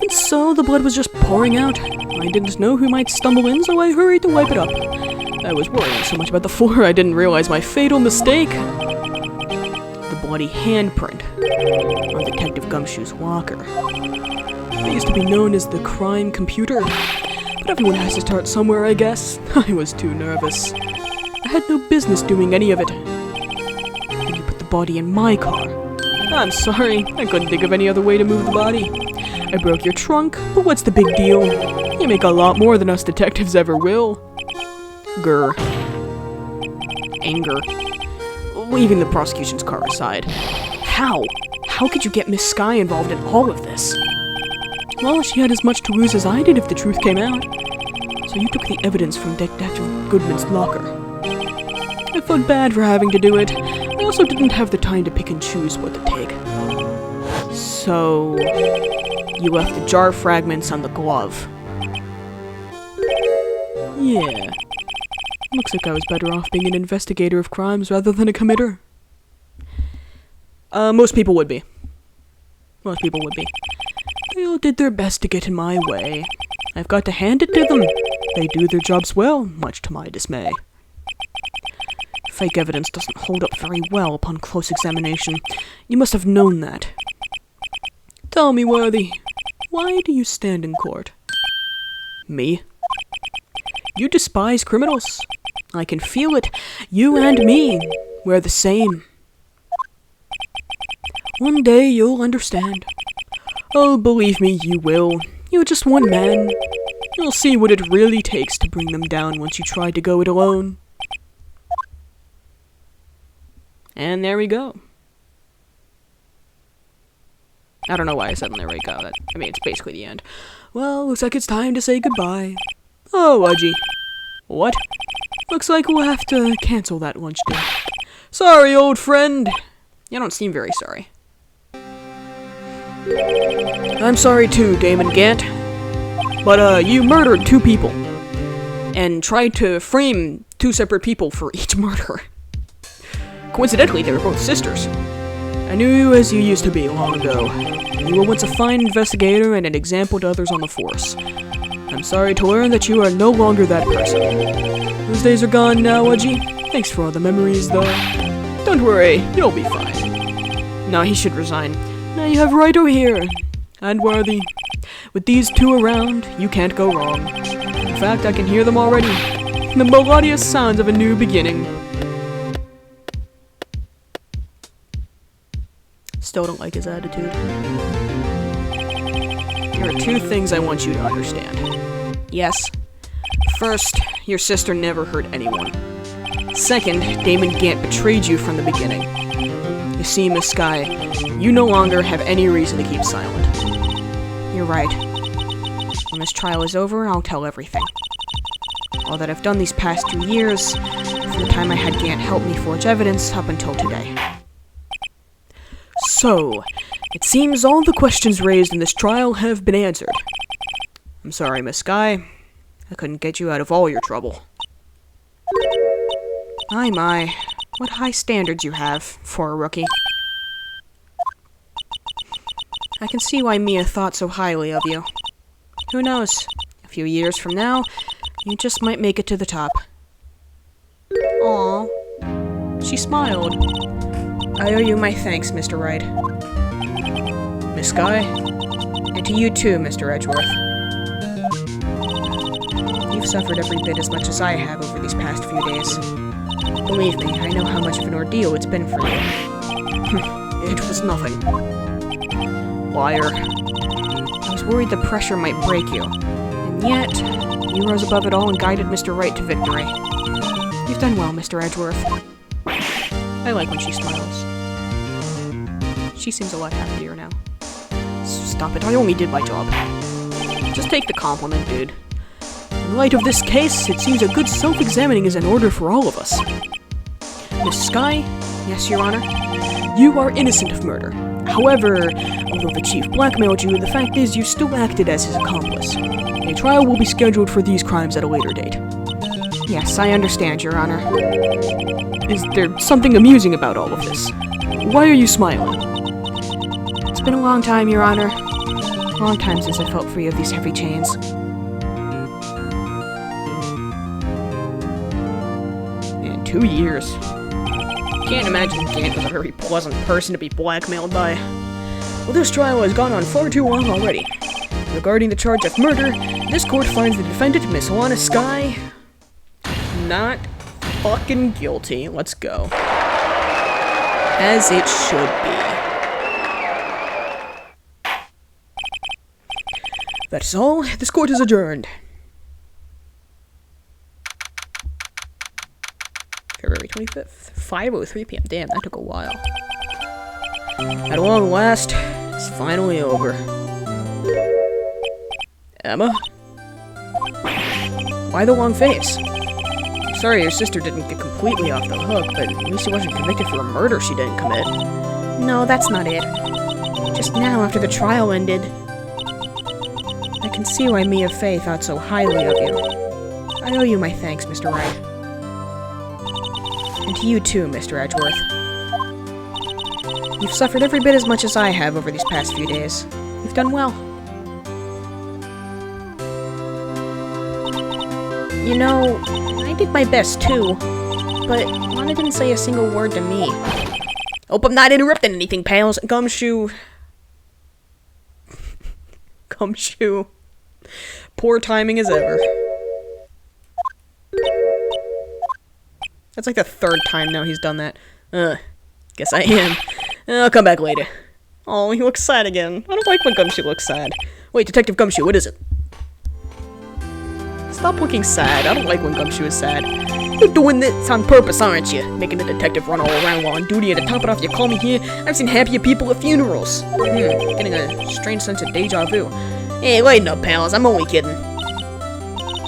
And so the blood was just pouring out. I didn't know who might stumble in, so I hurried to wipe it up. I was worrying so much about the floor I didn't realize my fatal mistake. The bloody handprint on Detective Gumshoe's locker. I used to be known as the crime computer, but everyone has to start somewhere, I guess. I was too nervous. I had no business doing any of it. And you put the body in my car. I'm sorry, I couldn't think of any other way to move the body. I broke your trunk, but what's the big deal? You make a lot more than us detectives ever will. Grr. Anger. Leaving the prosecution's car aside. How? How could you get Miss Skye involved in all of this? Well, she had as much to lose as I did if the truth came out. So you took the evidence from Detective Goodman's locker. I felt bad for having to do it. I also didn't have the time to pick and choose what to take. So, you left the jar fragments on the glove. Yeah. Looks like I was better off being an investigator of crimes rather than a committer. Most people would be. Most people would be. They all did their best to get in my way. I've got to hand it to them. They do their jobs well, much to my dismay. Fake evidence doesn't hold up very well upon close examination. You must have known that. Tell me, Worthy, why do you stand in court? Me? You despise criminals. I can feel it. You and me, we're the same. One day you'll understand. Oh, believe me, you will. You're just one man. You'll see what it really takes to bring them down once you try to go it alone. And there we go. I don't know why I said there we go. I mean, it's basically the end. Well, looks like it's time to say goodbye. Oh, Udgy. What? Looks like we'll have to cancel that lunch date. Sorry, old friend. You don't seem very sorry. I'm sorry too, Damon Gant. But, you murdered 2 people. And tried to frame 2 separate people for each murder. Coincidentally, they were both sisters. I knew you as you used to be long ago. You were once a fine investigator and an example to others on the force. I'm sorry to learn that you are no longer that person. Those days are gone now, Udgy. Thanks for all the memories, though. Don't worry, you'll be fine. No, he should resign. Now you have Wright here, and Worthy. With these 2 around, you can't go wrong. In fact, I can hear them already. The melodious sounds of a new beginning. Still don't like his attitude. There are 2 things I want you to understand. Yes. First, your sister never hurt anyone. Second, Damon Gant betrayed you from the beginning. You see, Miss Skye, you no longer have any reason to keep silent. You're right. When this trial is over, I'll tell everything. All that I've done these past 2 years, from the time I had Gant help me forge evidence up until today. So, it seems all the questions raised in this trial have been answered. I'm sorry, Miss Skye. I couldn't get you out of all your trouble. My, what high standards you have for a rookie. I can see why Mia thought so highly of you. Who knows, a few years from now, you just might make it to the top. Aw, she smiled. I owe you my thanks, Mr. Wright. Miss Skye? And to you too, Mr. Edgeworth. You've suffered every bit as much as I have over these past few days. Believe me, I know how much of an ordeal it's been for you. It was nothing. Liar. I was worried the pressure might break you. And yet, you rose above it all and guided Mr. Wright to victory. You've done well, Mr. Edgeworth. I like when she smiles. She seems a lot happier now. Stop it, I only did my job. Just take the compliment, dude. In light of this case, it seems a good self-examining is in order for all of us. Miss Skye? Yes, Your Honor? You are innocent of murder. However, although the chief blackmailed you, the fact is you still acted as his accomplice. A trial will be scheduled for these crimes at a later date. Yes, I understand, Your Honor. Is there something amusing about all of this? Why are you smiling? It's been a long time, Your Honor. A long time since I felt free of these heavy chains. Man, 2 years. Can't imagine Gant was a very pleasant person to be blackmailed by. Well, this trial has gone on far too long already. Regarding the charge of murder, this court finds the defendant, Miss Lana Skye, not fucking guilty. Let's go. As it should be. That's all. This court is adjourned. February 25th, 5:03 p.m. Damn, that took a while. At long last, it's finally over. Emma? Why the long face? Sorry your sister didn't get completely off the hook, but at least she wasn't convicted for a murder she didn't commit. No, that's not it. Just now, after the trial ended, I can see why Mia Fey thought so highly of you. I owe you my thanks, Mr. Wright. And to you too, Mr. Edgeworth. You've suffered every bit as much as I have over these past few days. You've done well. You know, I did my best too, but Lana didn't say a single word to me. Hope I'm not interrupting anything, pals. Gumshoe. Gumshoe. Poor timing as ever. That's like the third time now he's done that. Guess I am. I'll come back later. Oh, he looks sad again. I don't like when Gumshoe looks sad. Wait, Detective Gumshoe, what is it? Stop looking sad. I don't like when Gumshoe is sad. You're doing this on purpose, aren't you? Making the detective run all around while on duty, and to top it off, you call me here? I've seen happier people at funerals. Getting a strange sense of deja vu. Hey, lighten up, pals. I'm only kidding.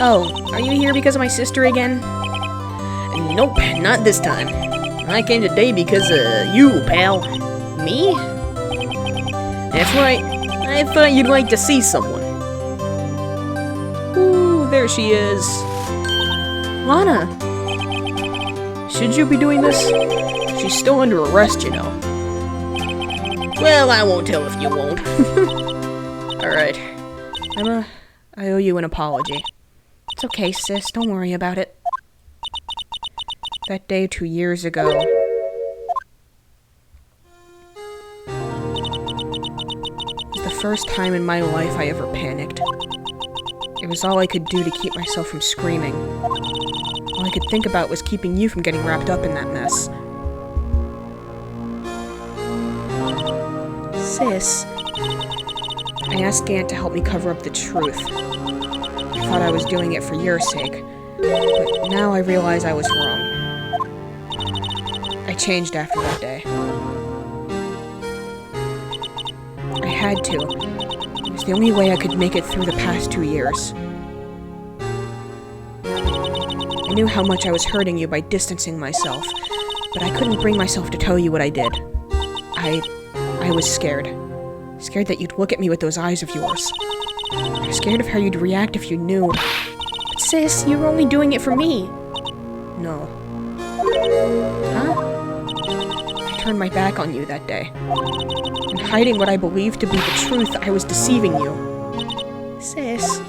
Oh, are you here because of my sister again? Nope, not this time. I came today because of you, pal. Me? That's right. I thought you'd like to see someone. Ooh, there she is. Lana! Should you be doing this? She's still under arrest, you know. Well, I won't tell if you won't. Alright. Emma, I owe you an apology. It's okay, sis. Don't worry about it. That day 2 years ago, was the first time in my life I ever panicked. It was all I could do to keep myself from screaming. All I could think about was keeping you from getting wrapped up in that mess. Sis, I asked Gant to help me cover up the truth. I thought I was doing it for your sake, but now I realize I was wrong. I changed after that day. I had to. It was the only way I could make it through the past 2 years. I knew how much I was hurting you by distancing myself, but I couldn't bring myself to tell you what I did. I was scared. Scared that you'd look at me with those eyes of yours. I was scared of how you'd react if you knew. But sis, you were only doing it for me. No. Huh? I turned my back on you that day. And hiding what I believed to be the truth, I was deceiving you. Sis.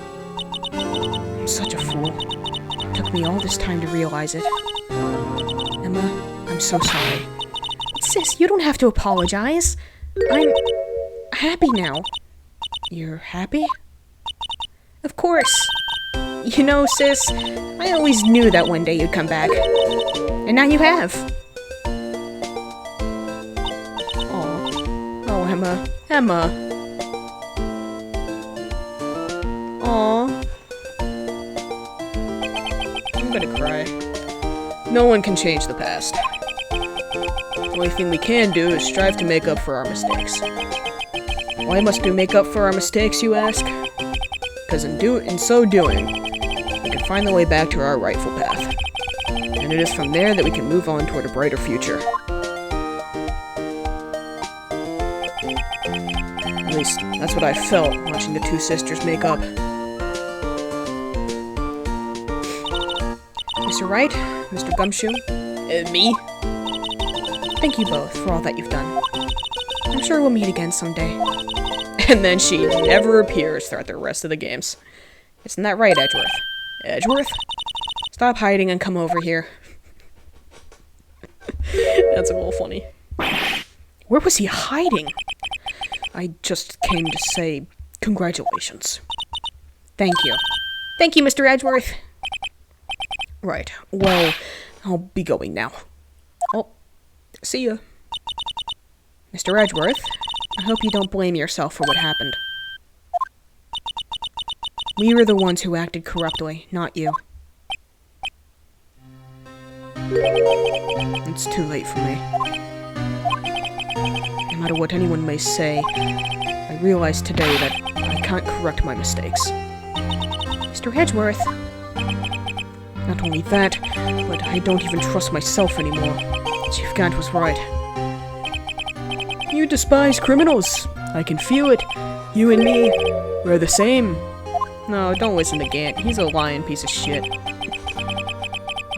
I'm such a fool. It took me all this time to realize it. Emma, I'm so sorry. Sis, you don't have to apologize. I'm happy now. You're happy? Of course. You know, sis, I always knew that one day you'd come back. And now you have. Oh, Emma. Emma. Aw. I'm gonna cry. No one can change the past. The only thing we can do is strive to make up for our mistakes. Why must we make up for our mistakes, you ask? Because in so doing, we can find the way back to our rightful path. And it is from there that we can move on toward a brighter future. At least, that's what I felt watching the two sisters make up. Mr. Wright, Mr. Gumshoe, Me? thank you both for all that you've done. I'm sure we'll meet again someday. And then she never appears throughout the rest of the games. Isn't that right, Edgeworth? Edgeworth? Stop hiding and come over here. That's a little funny. Where was he hiding? I just came to say congratulations. Thank you. Thank you, Mr. Edgeworth. Right, well, I'll be going now. Oh, see ya. Mr. Edgeworth, I hope you don't blame yourself for what happened. We were the ones who acted corruptly, not you. It's too late for me. No matter what anyone may say, I realize today that I can't correct my mistakes. Mr. Edgeworth, Not only that, but I don't even trust myself anymore. Chief Gant was right. You despise criminals. I can feel it. You and me, we're the same. No, don't listen to Gant. He's a lying piece of shit.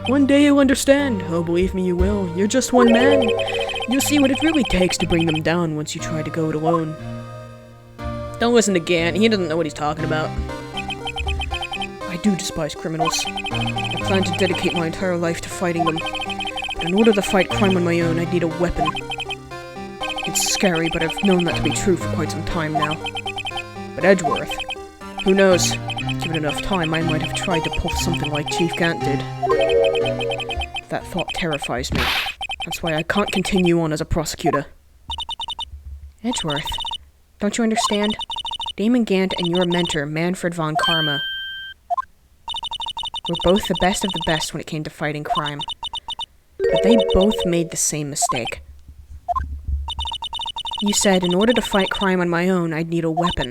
One day you'll understand. Oh, believe me, you will. You're just one man. You'll see what it really takes to bring them down once you try to go it alone. Don't listen to Gant. He doesn't know what he's talking about. I do despise criminals. I plan to dedicate my entire life to fighting them. But in order to fight crime on my own, I need a weapon. It's scary, but I've known that to be true for quite some time now. But Edgeworth, who knows? Given enough time, I might have tried to pull something like Chief Gant did. That thought terrifies me. That's why I can't continue on as a prosecutor. Edgeworth, don't you understand? Damon Gant and your mentor, Manfred von Karma, were both the best of the best when it came to fighting crime. But they both made the same mistake. You said, in order to fight crime on my own, I'd need a weapon.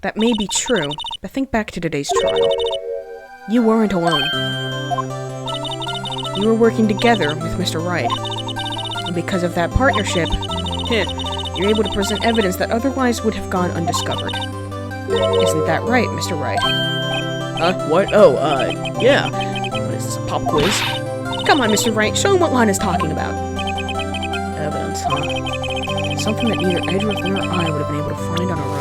That may be true, but think back to today's trial. You weren't alone. You were working together with Mr. Wright. And because of that partnership, you're able to present evidence that otherwise would have gone undiscovered. Isn't that right, Mr. Wright? What? Oh, yeah. What is this, a pop quiz? Come on, Mr. Wright, show him what Lana's talking about. Evidence, huh? Something that neither Edgeworth nor I would have been able to find on our own.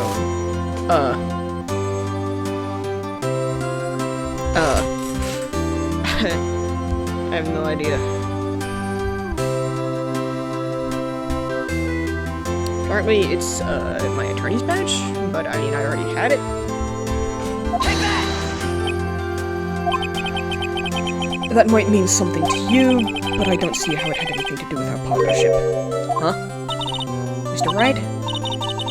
I have no idea. Apparently it's, my attorney's badge, but I mean, I already had it. That might mean something to you, but I don't see how it had anything to do with our partnership. Huh? Mr. Wright,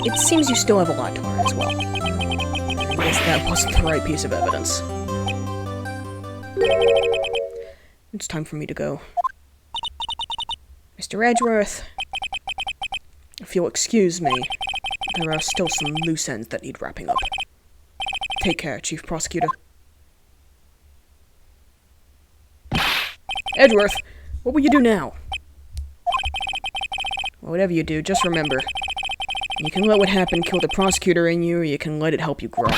it seems you still have a lot to learn as well. I guess that wasn't the right piece of evidence. It's time for me to go. Mr. Edgeworth, If you'll excuse me, there are still some loose ends that need wrapping up. Take care, Chief Prosecutor. Edgeworth, what will you do now? Well, whatever you do, just remember, you can let what happened kill the prosecutor in you, or you can let it help you grow.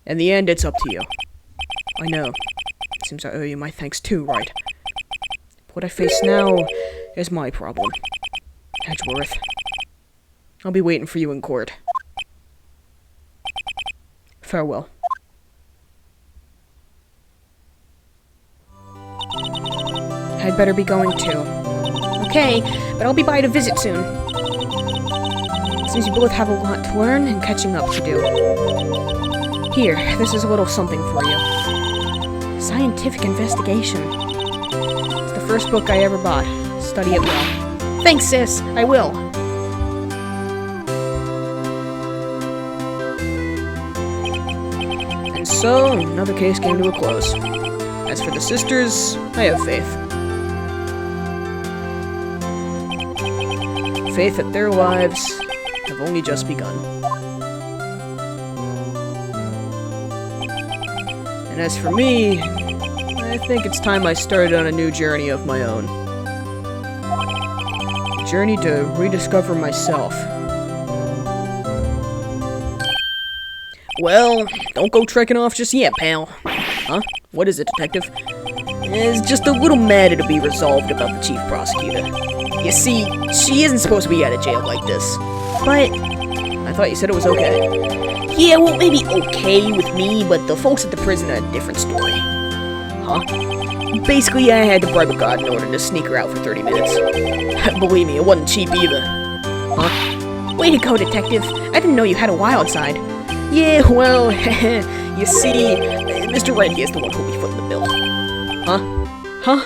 In the end, it's up to you. I know. It seems I owe you my thanks too, Wright. What I face now is my problem. Edgeworth. I'll be waiting for you in court. Farewell. I'd better be going too. Okay, but I'll be by to visit soon. Seems you both have a lot to learn and catching up to do. Here, this is a little something for you. Scientific investigation. It's the first book I ever bought. Study it well. Thanks, sis. I will. And so, another case came to a close. As for the sisters, I have faith. faith that their lives have only just begun. And as for me, I think it's time I started on a new journey of my own. A journey to rediscover myself. Well, don't go trekking off just yet, pal. Huh? What is it, detective? It's just a little matter to be resolved about the chief prosecutor. You see, she isn't supposed to be out of jail like this. But I thought you said it was okay. Yeah, well, maybe okay with me, but the folks at the prison are a different story. Huh? Basically, I had to bribe a guard in order to sneak her out for 30 minutes. Believe me, it wasn't cheap either. Huh? Way to go, detective. I didn't know you had a wild side. Yeah, well, you see, Mr. Wright here's the one who'll be footing the bill. Huh? Huh?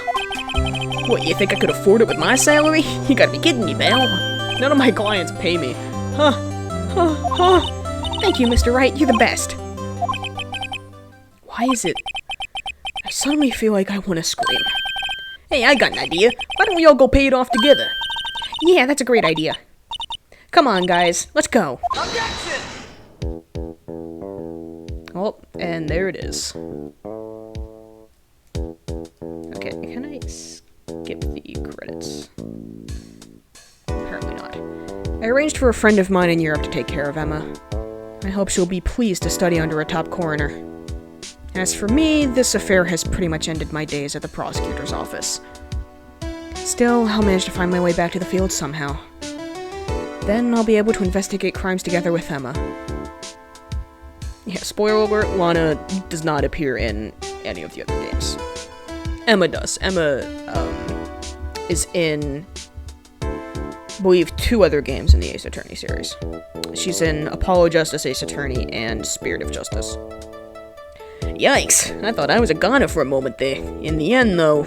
What, you think I could afford it with my salary? You gotta be kidding me, pal. None of my clients pay me. Huh? Huh? Huh? Thank you, Mr. Wright. You're the best. Why is it? I suddenly feel like I want to scream. Hey, I got an idea. Why don't we all go pay it off together? Yeah, that's a great idea. Come on, guys. Let's go. Objection! Oh, and there it is. Okay, can I skip the credits? Apparently not. I arranged for a friend of mine in Europe to take care of Emma. I hope she'll be pleased to study under a top coroner. As for me, this affair has pretty much ended my days at the prosecutor's office. Still, I'll manage to find my way back to the field somehow. Then I'll be able to investigate crimes together with Emma. Yeah, spoiler alert, Lana does not appear in any of the other games. Emma does. Emma, is in, I believe, 2 other games in the Ace Attorney series. She's in Apollo Justice, Ace Attorney, and Spirit of Justice. Yikes, I thought I was a goner for a moment there. In the end, though,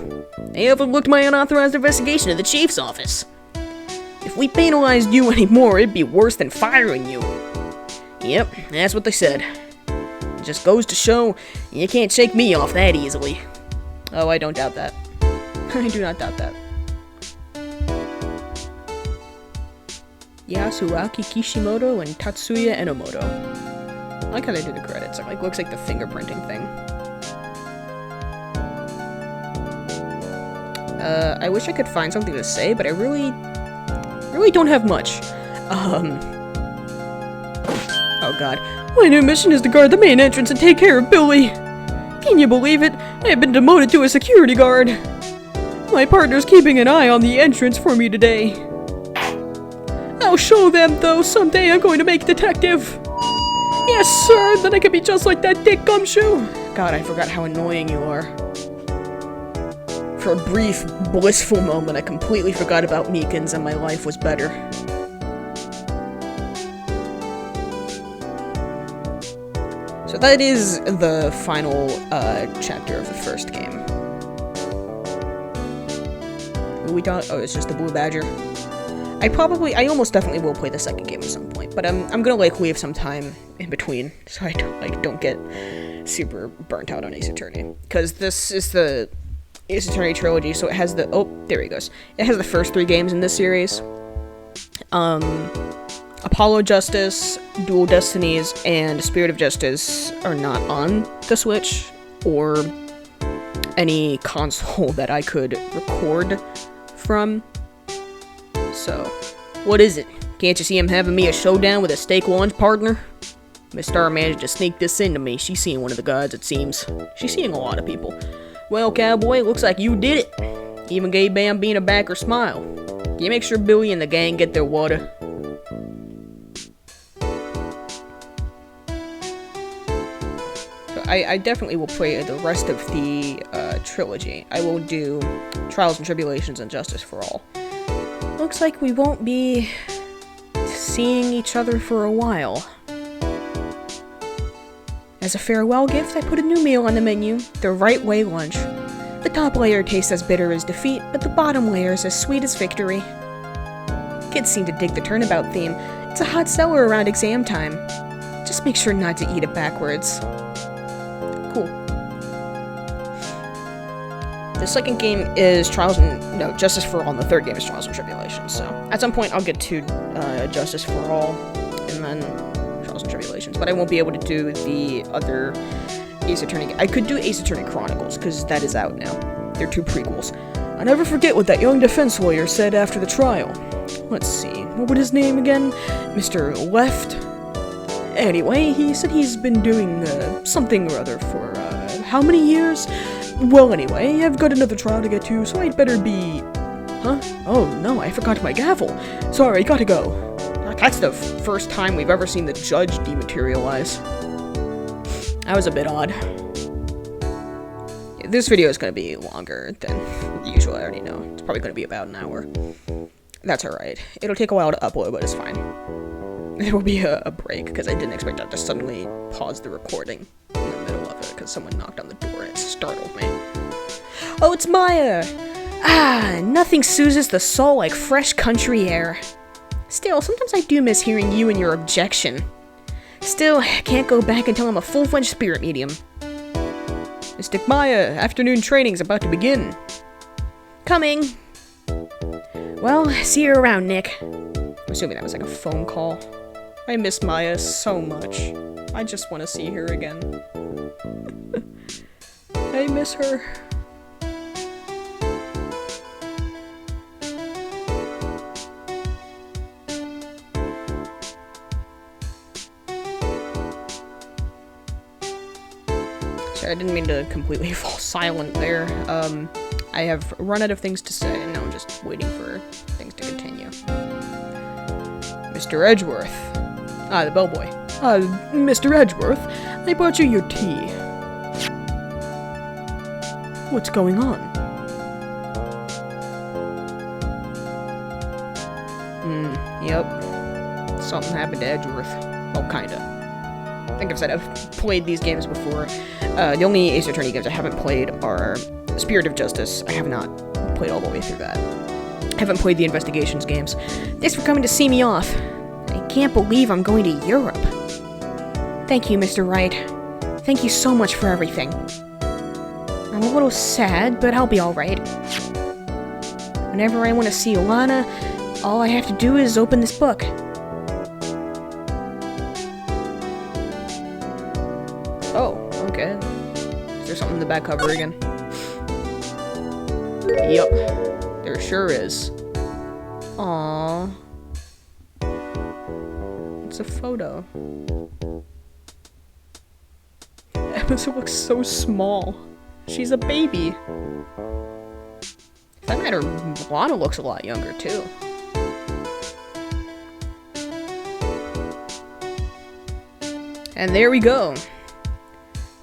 they overlooked my unauthorized investigation of the chief's office. If we penalized you anymore, it'd be worse than firing you. Yep, that's what they said. It just goes to show, you can't shake me off that easily. Oh, I don't doubt that. I do not doubt that. Yasuaki Kishimoto and Tatsuya Enomoto. I like how they do the credits. It looks like the fingerprinting thing. I wish I could find something to say, but I really don't have much. Oh god. My new mission is to guard the main entrance and take care of Billy. Can you believe it? I have been demoted to a security guard. My partner's keeping an eye on the entrance for me today. I'll show them, though. Someday I'm going to make detective. Yes, sir. Then I can be just like that dick gumshoe. God, I forgot how annoying you are. For a brief, blissful moment, I completely forgot about Meekins and my life was better. So that is the final chapter of the first game. We don't. Oh, it's just the Blue Badger. I almost definitely will play the second game at some point, but I'm gonna leave some time in between so I don't get super burnt out on Ace Attorney, because this is the Ace Attorney trilogy, so it has the there he goes. It has the first 3 games in this series. Apollo Justice, Dual Destinies, and Spirit of Justice are not on the Switch or any console that I could record from. So, what is it? Can't you see him having me a showdown with a steak lunch partner? Miss Star managed to sneak this into me. She's seeing one of the gods, it seems. She's seeing a lot of people. Well, cowboy, looks like you did it. Even gave Bambina a backer smile. Can you make sure Billy and the gang get their water? So I definitely will play the rest of the trilogy. I will do Trials and Tribulations and Justice for All. Looks like we won't be seeing each other for a while. As a farewell gift, I put a new meal on the menu, the Right Way lunch. The top layer tastes as bitter as defeat, but the bottom layer is as sweet as victory. Kids seem to dig the turnabout theme. It's a hot seller around exam time. Just make sure not to eat it backwards. Cool. The second game is Justice for All, and the third game is Trials and Tribulations. So at some point I'll get to Justice for All, and then Trials and Tribulations. But I won't be able to do the other Ace Attorney. I could do Ace Attorney Chronicles, because that is out now. They're 2 prequels. I never forget what that young defense lawyer said after the trial. Let's see, what was his name again? Mr. Left? Anyway, he said he's been doing something or other for, how many years? Well, anyway, I've got another trial to get to, so I'd better be... Huh? Oh, no, I forgot my gavel. Sorry, gotta go. That's the first time we've ever seen the judge dematerialize. That was a bit odd. This video is going to be longer than usual, I already know. It's probably going to be about an hour. That's alright. It'll take a while to upload, but it's fine. There will be a break, because I didn't expect that to suddenly pause the recording in the middle of it, because someone knocked on the door and it startled me. Oh, it's Maya! Ah, nothing soothes the soul like fresh country air. Still, sometimes I do miss hearing you and your objection. Still, I can't go back until I'm a full-fledged spirit medium. Mystic Maya, afternoon training's about to begin. Coming. Well, see you around, Nick. I'm assuming that was like a phone call. I miss Maya so much. I just want to see her again. I miss her. Sorry, I didn't mean to completely fall silent there. I have run out of things to say, and now I'm just waiting for things to continue. Mr. Edgeworth. Ah, the bellboy. Mr. Edgeworth, I brought you your tea. What's going on? Yep. Something happened to Edgeworth. Well, kinda. Like I've said, I've played these games before. The only Ace Attorney games I haven't played are Spirit of Justice. I have not played all the way through that. I haven't played the Investigations games. Thanks for coming to see me off. I can't believe I'm going to Europe. Thank you, Mr. Wright. Thank you so much for everything. I'm a little sad, but I'll be alright. Whenever I want to see Alana, all I have to do is open this book. Oh, okay. Is there something in the back cover again? Yep, there sure is. Aww. It's a photo. Emma looks so small. She's a baby. For that matter, Lana looks a lot younger, too. And there we go.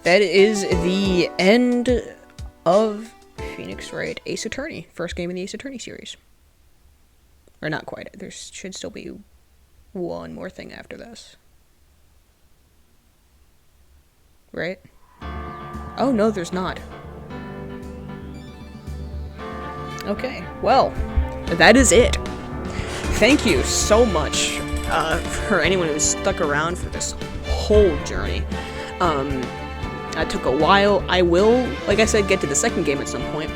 That is the end of Phoenix Wright Ace Attorney. First game in the Ace Attorney series. Or not quite. There should still be one more thing after this. Right? Oh, no, there's not. Okay, well, that is it. Thank you so much for anyone who's stuck around for this whole journey. That took a while. I will, like I said, get to the second game at some point.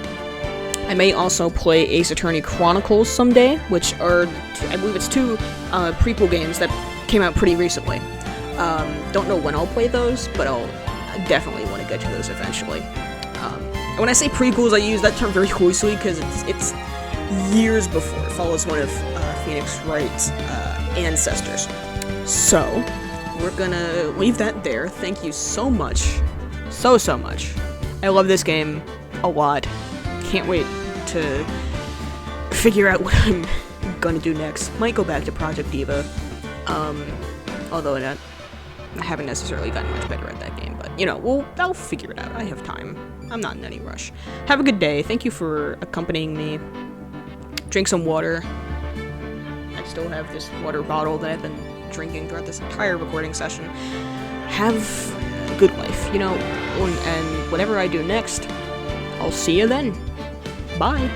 I may also play Ace Attorney Chronicles someday, which are, I believe it's 2 prequel games that came out pretty recently. Don't know when I'll play those, but I'll definitely want to get to those eventually. When I say prequels, I use that term very loosely because it's years before. It follows one of Phoenix Wright's ancestors. So, we're gonna leave that there. Thank you so much. So much. I love this game a lot. Can't wait to figure out what I'm gonna do next. Might go back to Project Diva. Although I haven't necessarily gotten much better at that game, but you know, I'll figure it out. I have time. I'm not in any rush. Have a good day. Thank you for accompanying me. Drink some water. I still have this water bottle that I've been drinking throughout this entire recording session. Have a good life, you know, and whatever I do next, I'll see you then. Bye.